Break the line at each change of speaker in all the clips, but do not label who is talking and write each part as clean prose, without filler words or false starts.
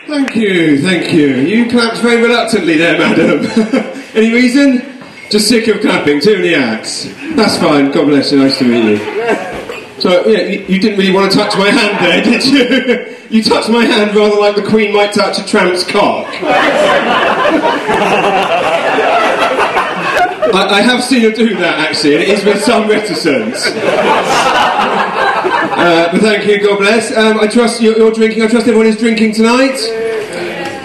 Thank you, thank you. You clapped very reluctantly there, madam. Any reason? Just sick of clapping, too many acts. That's fine, God bless you, nice to meet you. So, yeah, you didn't really want to touch my hand there, did you? You touched my hand rather like the Queen might touch a tramp's cock. I have seen her do that, actually, and it is with some reticence. But thank you, God bless. I trust you're drinking. I trust everyone is drinking tonight.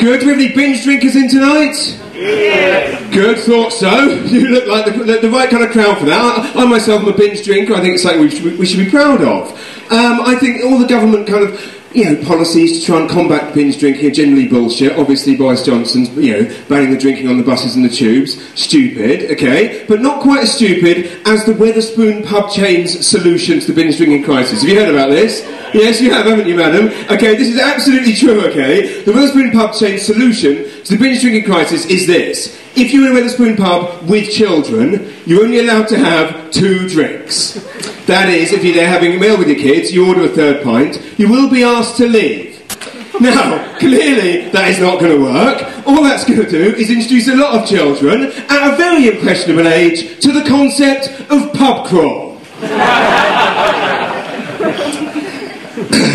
Good. Do we have any binge drinkers in tonight? Yeah. Good, thought so. You look like the right kind of crowd for that. I myself am a binge drinker. I think it's something we should be proud of. I think all the government kind of, policies to try and combat binge drinking are generally bullshit. Obviously, Boris Johnson's, banning the drinking on the buses and the tubes. Stupid, okay? But not quite as stupid as the Wetherspoon pub chain's solution to the binge drinking crisis. Have you heard about this? Yes, you have, haven't you, madam? Okay, this is absolutely true, okay? The Wetherspoon pub chain's solution to the binge drinking crisis is this. If you're in a Wetherspoon pub with children, you're only allowed to have 2 drinks. That is, if you're there having a meal with your kids, you order a 3rd pint, you will be asked to leave. Now, clearly, that is not going to work. All that's going to do is introduce a lot of children, at a very impressionable age, to the concept of pub crawl.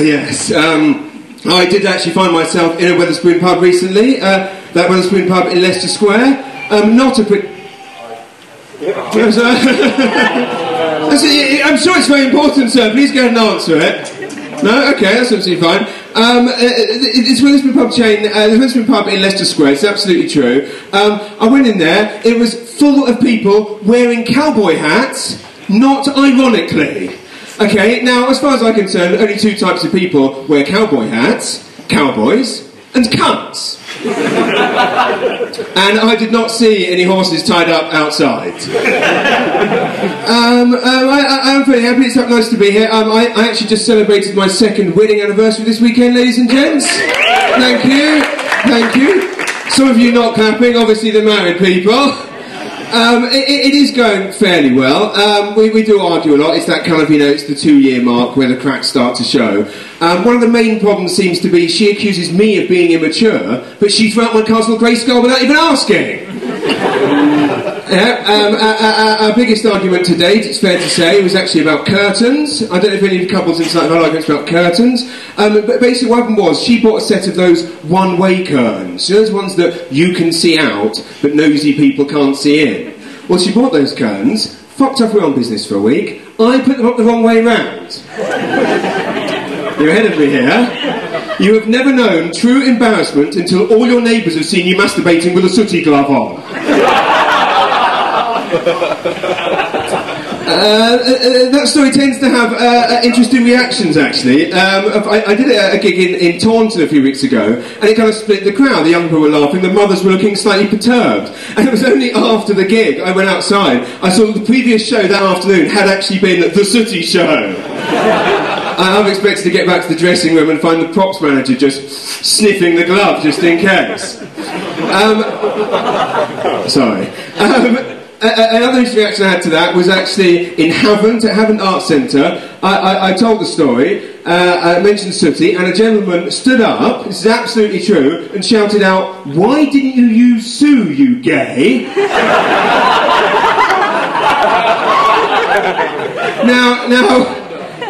Yes, I did actually find myself in a Wetherspoon pub recently, that Wetherspoon pub in Leicester Square. Not a pretty... I'm sure it's very important, sir. Please go ahead and answer it. No? Okay, that's absolutely fine. It's Wetherspoon pub chain, the Wetherspoon pub in Leicester Square. It's absolutely true. I went in there. It was full of people wearing cowboy hats, not ironically. Okay, now, as far as I'm concerned, only 2 types of people wear cowboy hats: cowboys and cunts. And I did not see any horses tied up outside. I'm pretty happy. It's nice to be here. I actually just celebrated my 2nd wedding anniversary this weekend, ladies and gents. Thank you. Thank you. Some of you not clapping, obviously the married people. It is going fairly well. We do argue a lot. It's that kind of, it's the 2-year mark where the cracks start to show. One of the main problems seems to be she accuses me of being immature, but she threw out my Castle Grayskull without even asking. Our biggest argument to date, it's fair to say, was actually about curtains. I don't know if any of the couples inside have had arguments about curtains. But basically what happened was, she bought a set of those one-way curtains. Those ones that you can see out, but nosy people can't see in. Well, she bought those curtains, fucked off on business for a week. I put them up the wrong way round. You're ahead of me here. You have never known true embarrassment until all your neighbours have seen you masturbating with a sooty glove on. That story tends to have interesting reactions, actually. I did a gig in Taunton a few weeks ago, and it kind of split the crowd. The young people were laughing, the mothers were looking slightly perturbed. And it was only after the gig, I went outside, I saw the previous show that afternoon had actually been the Sooty Show. I'm expected to get back to the dressing room and find the props manager just sniffing the glove, just in case. Sorry. Another interesting reaction I had to that was actually in Havant, at Havant Arts Centre. I told the story, I mentioned Sooty, and a gentleman stood up, this is absolutely true, and shouted out, "Why didn't you use Sue, you gay?"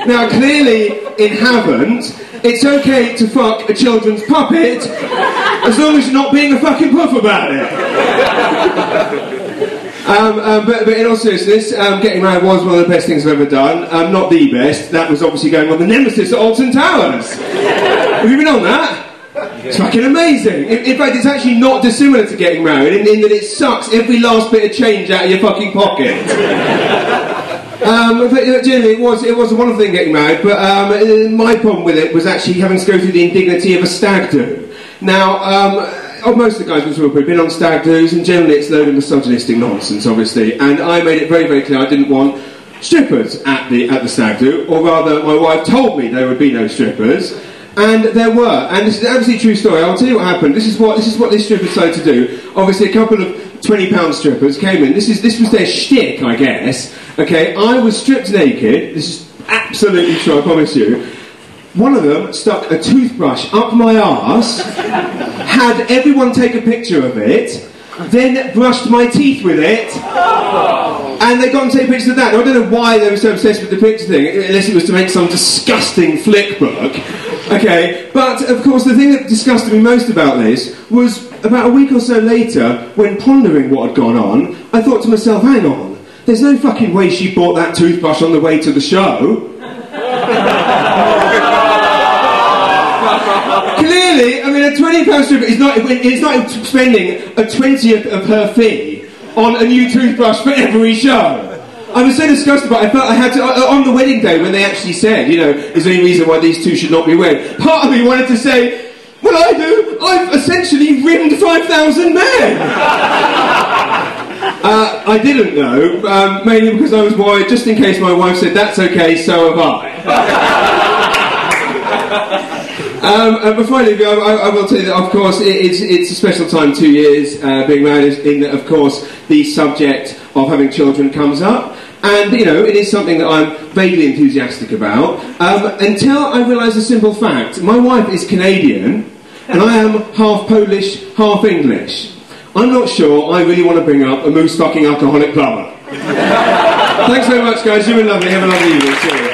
Now, clearly, in Havant, it's okay to fuck a children's puppet, as long as you're not being a fucking puff about it. But in all seriousness, getting married was one of the best things I've ever done. Not the best. That was obviously going on the Nemesis at Alton Towers. Have you been on that? It's fucking amazing. In fact, it's actually not dissimilar to getting married in that it sucks every last bit of change out of your fucking pocket. But generally, it was a wonderful thing getting married. But my problem with it was actually having to go through the indignity of a stag do. Now. Most of the guys in the have been on stag do's, and generally it's load of misogynistic nonsense, obviously. And I made it very, very clear I didn't want strippers at the stag do, or rather, my wife told me there would be no strippers, and there were. And this is an absolutely true story. I'll tell you what happened. This is what this stripper decided to do. Obviously, a couple of £20 strippers came in. This was their shtick, I guess. Okay, I was stripped naked. This is absolutely true, I promise you. One of them stuck a toothbrush up my arse. had everyone take a picture of it, then brushed my teeth with it, and they got and take pictures of that. Now, I don't know why they were so obsessed with the picture thing, unless it was to make some disgusting flick book. Okay, but of course the thing that disgusted me most about this was about a week or so later, when pondering what had gone on, I thought to myself, hang on, there's no fucking way she bought that toothbrush on the way to the show. Clearly, I mean, a £20 stripper is not spending a 20th of her fee on a new toothbrush for every show. I was so disgusted by it, I felt I had to, on the wedding day when they actually said, you know, is there any reason why these two should not be wed? Part of me wanted to say, well, I do, I've essentially rimmed 5,000 men! I didn't know, mainly because I was worried, just in case my wife said, that's okay, so have I. Before I leave you, I will tell you that, of course, it's a special time, 2 years being married, in that, of course, the subject of having children comes up. And, you know, it is something that I'm vaguely enthusiastic about, until I realise a simple fact. My wife is Canadian, and I am half Polish, half English. I'm not sure I really want to bring up a moose-fucking alcoholic plumber. Thanks very much, guys. You've been lovely. Have a lovely evening. Cheers.